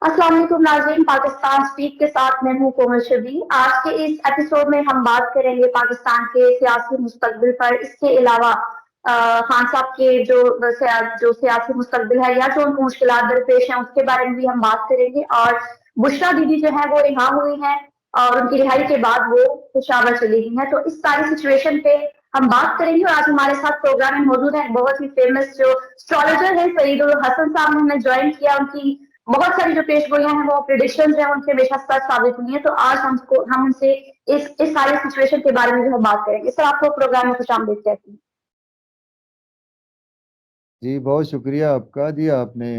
अस्सलाम वालेकुम नाज़रीन, पाकिस्तान स्पीक के साथ मैं हूँ कोमल शबी। आज के इस एपिसोड में हम बात करेंगे पाकिस्तान के सियासी मुस्तकबिल पर। इसके अलावा खान साहब के जो सियासी मुस्तकबिल है या जो उनको मुश्किलात दरपेश हैं उसके बारे में भी हम बात करेंगे। और बुशरा दीदी जो है वो रिहा हुई हैं और उनकी रिहाई के बाद वो पेशावर चली गई हैं। तो इस सारी सिचुएशन पे हम बात करेंगे। और आज हमारे साथ प्रोग्राम में मौजूद है बहुत ही फेमस जो एस्ट्रोलॉजर है सईद उल हसन साहब ने हमें ज्वाइन किया। उनकी बहुत सारी जो पेशगोइयां हैं वो प्रिडिक्शंस हैं उनके हमेशा सच साबित हुई हैं। तो आज हम उनसे इस सारी सिचुएशन के बारे में जो है बात करेंगे। सर, आपको प्रोग्राम में खुश आमदीद कहती हूँ। जी बहुत शुक्रिया आपका। जी आपने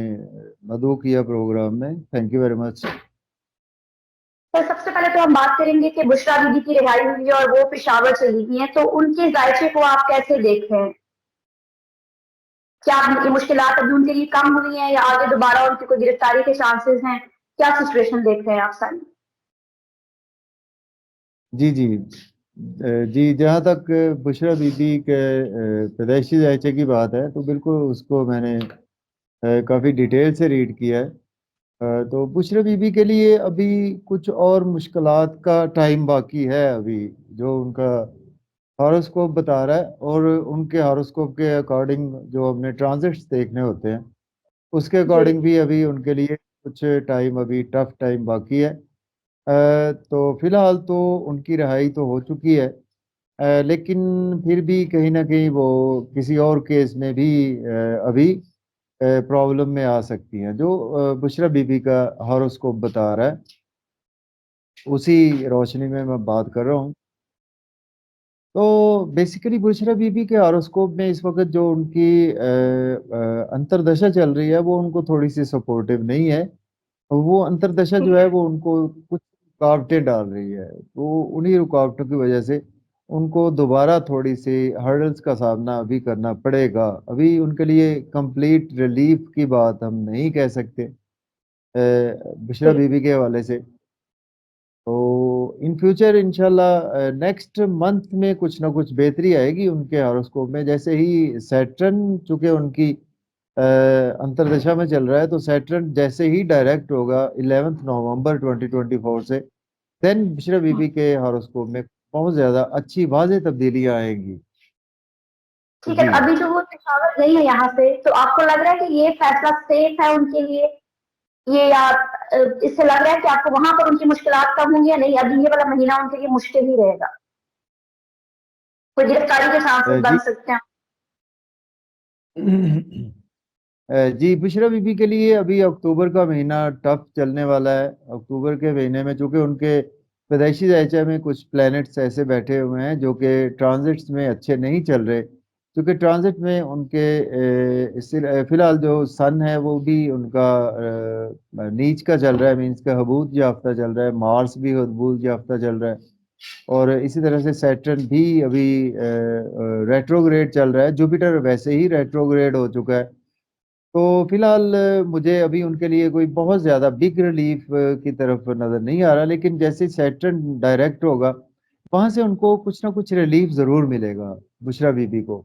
मदऊ किया प्रोग्राम में, thank you very much. Sir, सबसे पहले तो हम बात करेंगे कि बुशरा दीदी की रिहाई हुई है और वो पेशावर चली गई हैं। तो उनके जायचे को आप कैसे देख रहे हैं? क्या उनकी मुश्किलात अभी उनके लिए कम हुई हैं या आगे दोबारा उनकी कोई गिरफ्तारी के चांसेस हैं? क्या सिचुएशन देख रहे हैं आप सारी? जी जी जी, जहाँ तक बुशरा बीबी के पैदाइशी जायचे की बात है तो बिल्कुल उसको मैंने काफ़ी डिटेल से रीड किया है। तो बुशरा बीबी के लिए अभी कुछ और मुश्किलात का टाइम बाकी है अभी, जो उनका हॉरोस्कोप बता रहा है। और उनके हॉरोस्कोप के अकॉर्डिंग जो हमने ट्रांजिट्स देखने होते हैं उसके जी। अकॉर्डिंग भी अभी उनके लिए कुछ टाइम, अभी टफ टाइम बाकी है। तो फिलहाल तो उनकी रिहाई तो हो चुकी है, लेकिन फिर भी कहीं ना कहीं वो किसी और केस में भी अभी प्रॉब्लम में आ सकती हैं, जो बुशरा बीबी का हॉरोस्कोप बता रहा है। उसी रोशनी में मैं बात कर रहा हूँ। तो बेसिकली बुशरा बीबी के हॉरोस्कोप में इस वक्त जो उनकी अंतर्दशा चल रही है वो उनको थोड़ी सी सपोर्टिव नहीं है। वो अंतर्दशा जो है वो उनको कुछ रुकावटें डाल रही है, तो उन्हीं रुकावटों की वजह से उनको दोबारा थोड़ी सी हर्डल्स का सामना अभी करना पड़ेगा। अभी उनके लिए कंप्लीट रिलीफ की बात हम नहीं कह सकते बुशरा जी। बीबी के हवाले से। तो इन फ्यूचर इंशाल्लाह नेक्स्ट मंथ में कुछ ना कुछ बेहतरी आएगी उनके हॉरोस्कोप में। जैसे ही सैटर्न, चूंकि उनकी अंतर्दशा में चल रहा है, तो सैटर्न जैसे ही डायरेक्ट होगा 11 नवंबर 2024 से, देन बिशरा बीबी के हॉरोस्कोप में बहुत ज्यादा अच्छी वाज़ेह तब्दीलियां आएंगी। ठीक है, जी तो अभी जो वो पेशावर गई है यहाँ से, तो आपको लग रहा है कि ये फैसला सेफ है उनके लिए? ये या इससे लग रहा है कि आपको वहां पर उनकी मुश्किलात कम होंगी या नहीं, अभी ये वाला महीना उनके लिए मुश्किल ही रहेगा? कोई गिरफ्तारी के चांसेस बन जी सकते हैं? जी, बुशरा बीबी के लिए अभी अक्टूबर का महीना टफ चलने वाला है। अक्टूबर के महीने में चूंकि उनके पैदाइशी ढांचे में कुछ प्लैनेट्स ऐसे बैठे हुए हैं जो कि ट्रांजिट्स में अच्छे नहीं चल रहे। क्योंकि ट्रांजिट में उनके फिलहाल जो सन है वो भी उनका नीच का चल रहा है, मीन्स का हबूत याफ्ता चल रहा है। मार्स भी हबूत याफ्ता चल रहा है। और इसी तरह से सैटर्न भी अभी रेट्रोग्रेड चल रहा है। जुपिटर वैसे ही रेट्रोग्रेड हो चुका है। तो फिलहाल मुझे अभी उनके लिए कोई बहुत ज़्यादा बिग रिलीफ की तरफ नज़र नहीं आ रहा, लेकिन जैसे सैटर्न डायरेक्ट होगा वहां से उनको कुछ ना कुछ रिलीफ ज़रूर मिलेगा बुशरा बीबी को।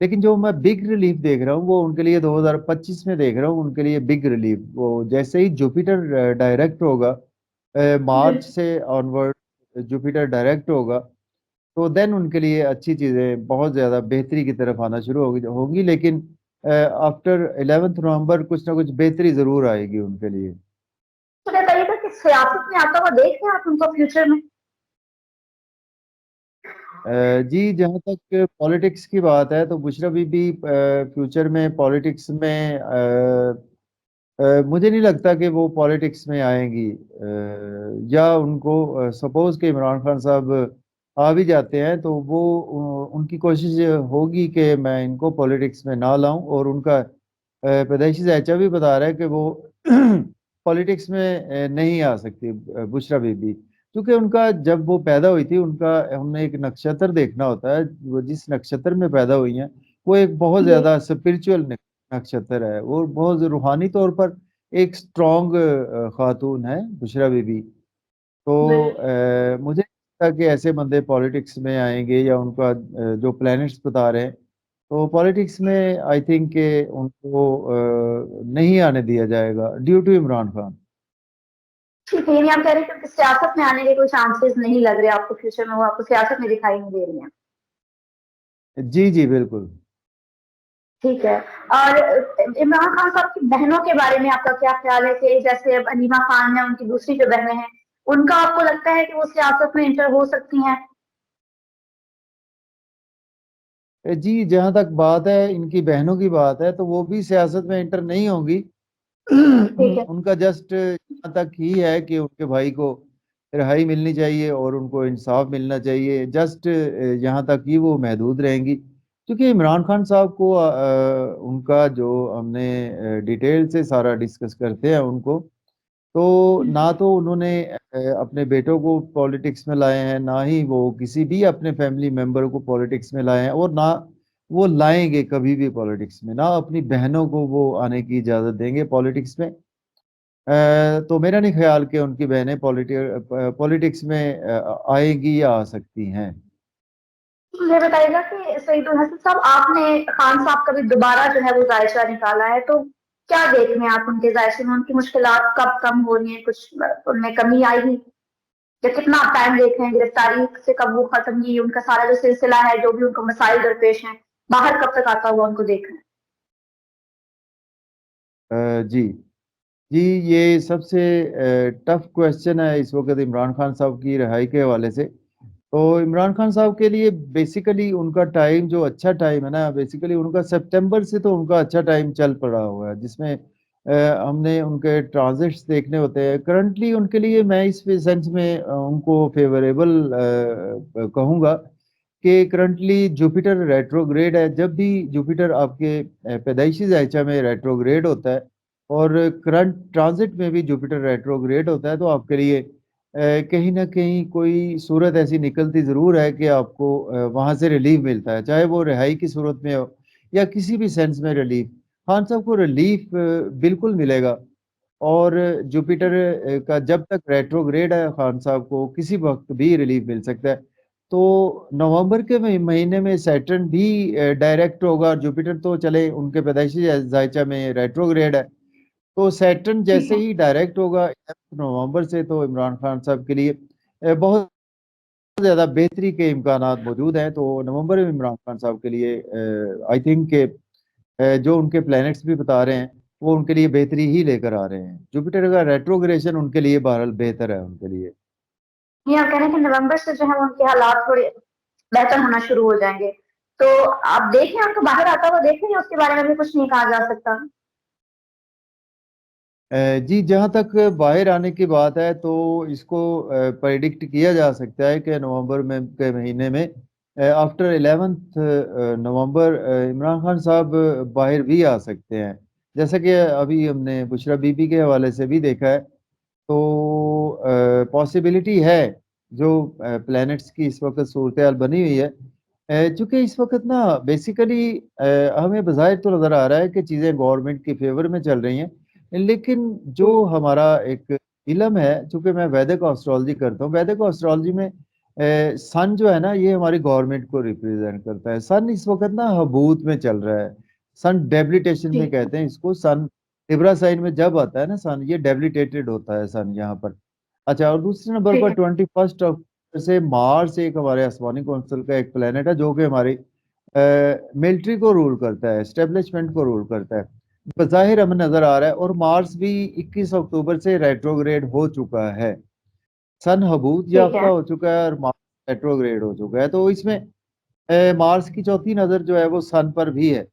लेकिन जो मैं बिग रिलीफ देख रहा हूँ वो उनके लिए 2025 में देख रहा हूँ। उनके लिए बिग रिलीफ वो जैसे ही जुपिटर डायरेक्ट होगा, जी। मार्च से ऑनवर्ड जुपिटर डायरेक्ट होगा, तो देन उनके लिए अच्छी चीज़ें बहुत ज़्यादा बेहतरी की तरफ आना शुरू होगी होंगी। लेकिन आफ्टर 11 नवंबर कुछ ना कुछ बेहतरी ज़रूर आएगी उनके लिए। तो क्या कहीं तक सियासत में आता हुआ देख रहे हैं आप उनको फ्यूचर में? जी, जहाँ तक पॉलिटिक्स की बात है तो बुशरा बीबी फ्यूचर में पॉलिटिक्स में मुझे नहीं लगता कि वो पॉलिटिक्स में आएंगी। या उनको सपोज कि इमरान खान साहब आ भी जाते हैं तो वो उनकी कोशिश होगी कि मैं इनको पॉलिटिक्स में ना लाऊं। और उनका पैदाइशी ज़ायचा भी बता रहा है कि वो पॉलिटिक्स में नहीं आ सकती बुशरा बीबी। क्योंकि उनका जब वो पैदा हुई थी, उनका हमने एक नक्षत्र देखना होता है। वो जिस नक्षत्र में पैदा हुई हैं वो एक बहुत जी। ज़्यादा स्पिरिचुअल नक्षत्र है। वो बहुत रूहानी तौर पर एक स्ट्रॉन्ग खातून है बुशरा बीबी। तो मुझे नहीं लगता कि ऐसे बंदे पॉलिटिक्स में आएंगे, या उनका जो प्लैनेट्स बता रहे हैं तो पॉलिटिक्स में आई थिंक के उनको नहीं आने दिया जाएगा ड्यू टू इमरान खान। ठीक है, यानी आप कह रहे हैं कि सियासत में आने के कोई चांसेस नहीं लग रहे आपको फ्यूचर में, वो आपको सियासत में दिखाई नहीं दे रही हैं। जी जी बिल्कुल। ठीक है। और इमरान खान साहब की बहनों के बारे में आपका क्या ख्याल है कि जैसे अब अनीमा खान है, उनकी दूसरी जो बहनें हैं, उनका आपको लगता है कि वो सियासत में इंटर हो सकती हैं? जी जहां तक बात है इनकी बहनों की बात है तो वो भी सियासत में इंटर नहीं होंगी। ठीक है। उनका जस्ट यहाँ तक ही है कि उनके भाई को रिहाई मिलनी चाहिए और उनको इंसाफ मिलना चाहिए, जस्ट यहाँ तक ही वो महदूद रहेंगी। क्योंकि इमरान खान साहब को उनका जो हमने डिटेल से सारा डिस्कस करते हैं उनको, तो ना तो उन्होंने अपने बेटों को पॉलिटिक्स में लाए हैं, ना ही वो किसी भी अपने फैमिली मेंबर को पॉलिटिक्स में लाए हैं, और ना वो लाएंगे कभी भी पॉलिटिक्स में, ना अपनी बहनों को वो आने की इजाजत देंगे पॉलिटिक्स में। तो मेरा नहीं ख्याल कि उनकी बहनें पॉलिटिक्स में आएगी या आ सकती हैं। मुझे बताइएगा कि सईदुल हसन साहब, आपने खान साहब का भी दोबारा जो है वो जायजा निकाला है, तो क्या देख रहे हैं आप उनके जायजे में? उनकी मुश्किलात कब कम हो रही है? कुछ उनमें कमी आई है? या कितना आप टाइम देख रहे हैं गिरफ्तारी से कब वो खत्म हुई? उनका सारा जो सिलसिला है, जो भी उनको मसाइल दरपेश हैं, बाहर कब तक आता हुआ उनको देख रहे हैं? जी जी, ये सबसे टफ क्वेश्चन है इस वक्त इमरान खान साहब की रिहाई के हवाले से। तो इमरान खान साहब के लिए बेसिकली उनका टाइम जो अच्छा टाइम है ना, बेसिकली उनका सितंबर से तो उनका अच्छा टाइम चल पड़ा हुआ है, जिसमें हमने उनके ट्रांजिट्स देखने होते हैं। करंटली उनके लिए मैं इस सेंस में उनको फेवरेबल कहूँगा कि करंटली जुपिटर रेट्रोग्रेड है। जब भी जुपिटर आपके पैदाइशी जायचा में रेट्रोग्रेड होता है और करंट ट्रांजिट में भी जुपिटर रेट्रोग्रेड होता है, तो आपके लिए कहीं ना कहीं कोई सूरत ऐसी निकलती ज़रूर है कि आपको वहाँ से रिलीफ मिलता है, चाहे वो रिहाई की सूरत में हो या किसी भी सेंस में रिलीफ। खान साहब को रिलीफ बिल्कुल मिलेगा। और जुपिटर का जब तक रेट्रोग्रेड है, खान साहब को किसी वक्त भी रिलीफ मिल सकता है। तो नवंबर के महीने में सैटर्न भी डायरेक्ट होगा, जुपिटर तो चले उनके पैदाइशी जायचा में रेट्रोग्रेड है। तो सैटर्न ठीक जैसे है। ही डायरेक्ट होगा 11 नवंबर से, तो इमरान खान साहब के लिए बहुत ज़्यादा बेहतरी के इम्कानात मौजूद हैं। तो नवंबर में इमरान खान साहब के लिए आई थिंक के जो उनके प्लैनेट्स भी बता रहे हैं वो उनके लिए बेहतरी ही लेकर आ रहे हैं। जुपिटर का रेट्रोग्रेशन उनके लिए बहरहाल बेहतर है उनके लिए। ये आप कह रहे हैं कि नवंबर से जो है वो उनके हालात थोड़े बेहतर होना शुरू हो जाएंगे, तो आप देखें, आपको बाहर आता हुआ देखेंगे, उसके बारे में भी कुछ नहीं कहा जा सकता? जी जहाँ तक बाहर आने की बात है तो इसको प्रेडिक्ट किया जा सकता है कि नवंबर में के महीने में आफ्टर 11th नवंबर इमरान खान साहब बाहर भी आ सकते हैं। जैसा कि अभी हमने बुशरा बीबी के हवाले से भी देखा है, तो पॉसिबिलिटी है जो प्लैनेट्स की इस वक्त सूरत हाल बनी हुई है। चूंकि इस वक्त ना बेसिकली हमें बज़ाहिर तो नज़र आ रहा है कि चीज़ें गवर्नमेंट की फेवर में चल रही हैं, लेकिन जो हमारा एक इलम है, चूंकि मैं वैदिक एस्ट्रोलॉजी करता हूँ, वैदिक एस्ट्रोलॉजी में सन जो है ना ये हमारी गवर्नमेंट को रिप्रेजेंट करता है। सन इस वक्त ना हबूत में चल रहा है, सन डेबिलिटेशन में जी। कहते हैं इसको। सन लिब्रा साइन में जब आता है ना सन, ये डेबिलिटेटेड होता है सन यहाँ पर। अच्छा, और दूसरे नंबर ठीक पर है। 21 अक्टूबर से मार्स एक हमारे आसमानी कौंसिल का एक प्लेनेट है जो कि हमारी मिलिट्री को रूल करता है, एस्टेब्लिशमेंट को रूल करता है। बज़ाहिर हमें नजर आ रहा है, और मार्स भी 21 अक्टूबर से रेट्रोग्रेड हो चुका है। सन हबूत ठीक याफ्ता है। हो चुका है और मार्स रेट्रोग्रेड हो चुका है। तो इसमें मार्स की चौथी नजर जो है वो सन पर भी है।